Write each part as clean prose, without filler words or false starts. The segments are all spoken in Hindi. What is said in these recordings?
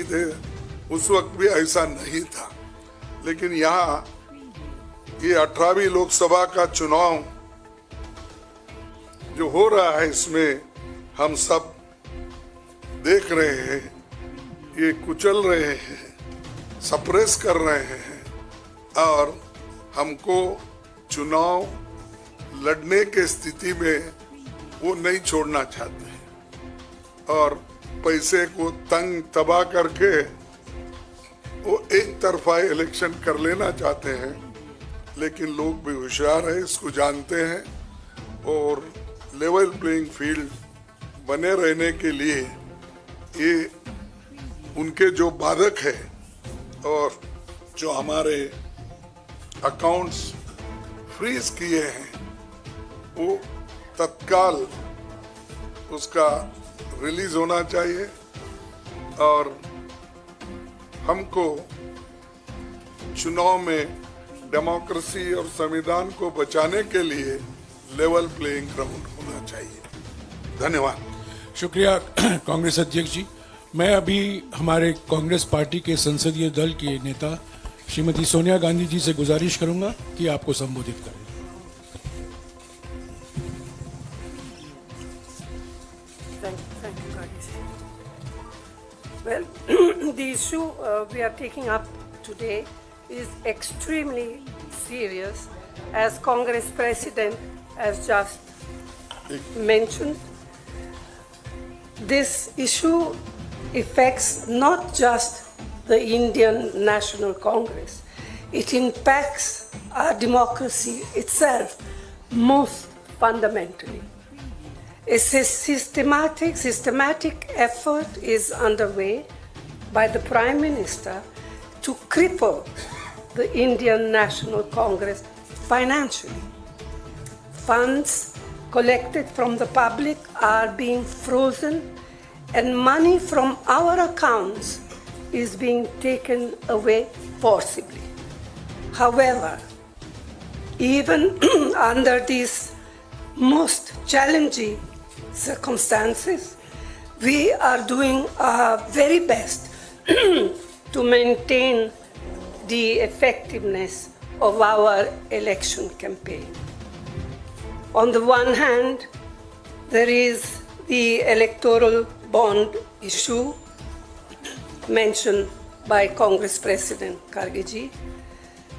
थे, उस वक्त भी ऐसा नहीं था। लेकिन यहाँ ये 18वीं लोकसभा का चुनाव जो हो रहा है, इसमें हम सब देख रहे हैं, ये कुचल रहे हैं, सप्रेस कर रहे हैं और हमको चुनाव लड़ने के स्थिति में वो नहीं छोड़ना चाहते हैं और पैसे को तंग तबाह करके वो एक तरफा इलेक्शन कर लेना चाहते हैं। लेकिन लोग भी होशियार है, इसको जानते हैं और लेवल प्लेइंग फील्ड बने रहने के लिए ये उनके जो बाधक है और जो हमारे अकाउंट्स फ्रीज किए हैं वो तत्काल उसका रिलीज होना चाहिए और हमको चुनाव में डेमोक्रेसी और संविधान को बचाने के लिए लेवल प्लेइंग ग्राउंड होना चाहिए। धन्यवाद। शुक्रिया कांग्रेस अध्यक्ष जी। मैं अभी हमारे कांग्रेस पार्टी के संसदीय दल के नेता श्रीमती सोनिया गांधी जी से गुजारिश करूंगा कि आपको संबोधित करें। Thank you, Ganesh. Well, the issue we are taking up today is extremely serious, as Congress President has just mentioned. This issue affects not just the Indian National Congress, it impacts our democracy itself most fundamentally. A systematic effort is underway by the Prime Minister to cripple the Indian National Congress financially. Funds collected from the public are being frozen and money from our accounts is being taken away forcibly. However, even under these most challenging circumstances, we are doing our very best to maintain the effectiveness of our election campaign. On the one hand, there is the electoral bond issue mentioned by Congress President Kharge,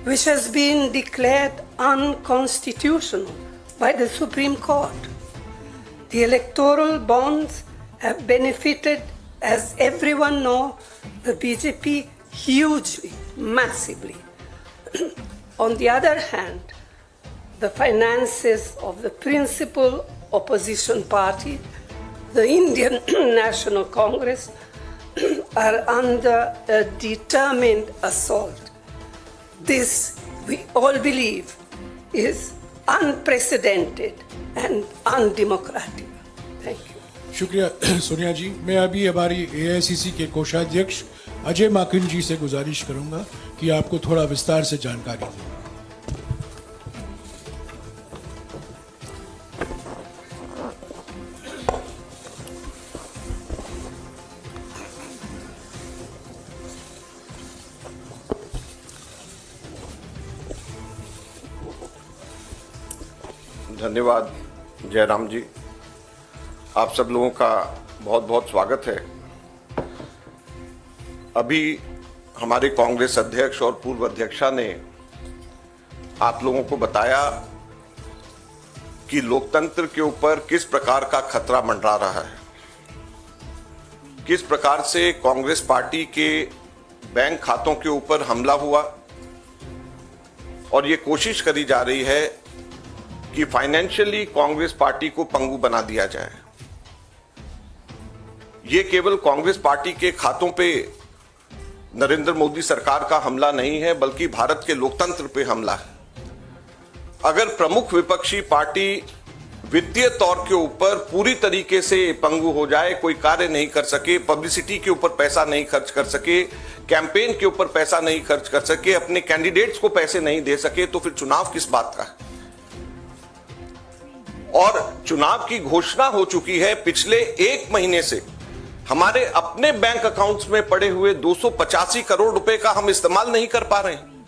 which has been declared unconstitutional by the Supreme Court. The electoral bonds have benefited, as everyone knows, the BJP hugely, massively. On the other hand, the finances of the principal opposition party, the Indian National Congress, are under a determined assault. This, we all believe, is unprecedented and undemocratic. Thank you. शुक्रिया सोनिया जी। मैं अभी हमारी AICC के कोषाध्यक्ष अजय माकिन जी से गुजारिश करूंगा कि आपको थोड़ा विस्तार से जानकारी दें। धन्यवाद जयराम जी, आप सब लोगों का बहुत बहुत स्वागत है। अभी हमारे कांग्रेस अध्यक्ष और पूर्व अध्यक्षा ने आप लोगों को बताया कि लोकतंत्र के ऊपर किस प्रकार का खतरा मंडरा रहा है, किस प्रकार से कांग्रेस पार्टी के बैंक खातों के ऊपर हमला हुआ और ये कोशिश करी जा रही है कि फाइनेंशियली कांग्रेस पार्टी को पंगु बना दिया जाए। ये केवल कांग्रेस पार्टी के खातों पे नरेंद्र मोदी सरकार का हमला नहीं है, बल्कि भारत के लोकतंत्र पे हमला है। अगर प्रमुख विपक्षी पार्टी वित्तीय तौर के ऊपर पूरी तरीके से पंगु हो जाए, कोई कार्य नहीं कर सके, पब्लिसिटी के ऊपर पैसा नहीं खर्च कर सके, कैंपेन के ऊपर पैसा नहीं खर्च कर सके, अपने कैंडिडेट्स को पैसे नहीं दे सके, तो फिर चुनाव किस बात का है। और चुनाव की घोषणा हो चुकी है। पिछले एक महीने से हमारे अपने बैंक अकाउंट्स में पड़े हुए 285 करोड़ रुपए का हम इस्तेमाल नहीं कर पा रहे हैं।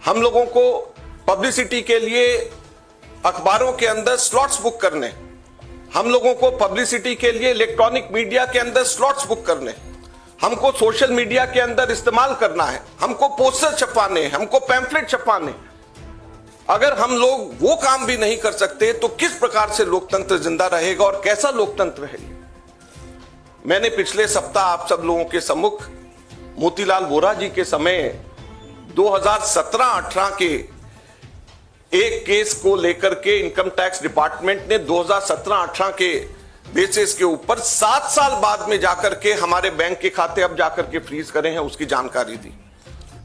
हम लोगों को पब्लिसिटी के लिए अखबारों के अंदर स्लॉट्स बुक करने, हम लोगों को पब्लिसिटी के लिए इलेक्ट्रॉनिक मीडिया के अंदर स्लॉट्स बुक करने, हमको सोशल मीडिया के अंदर इस्तेमाल करना है, हमको पोस्टर छपवाने, हमको पैम्फलेट छपवाने। अगर हम लोग वो काम भी नहीं कर सकते तो किस प्रकार से लोकतंत्र जिंदा रहेगा और कैसा लोकतंत्र है? मैंने पिछले सप्ताह आप सब लोगों के सम्मुख मोतीलाल वोरा जी के समय 2017-18 के एक केस को लेकर के इनकम टैक्स डिपार्टमेंट ने 2017-18 के बेसिस के ऊपर 7 साल बाद में जाकर के हमारे बैंक के खाते अब जाकर के फ्रीज करे हैं, उसकी जानकारी दी।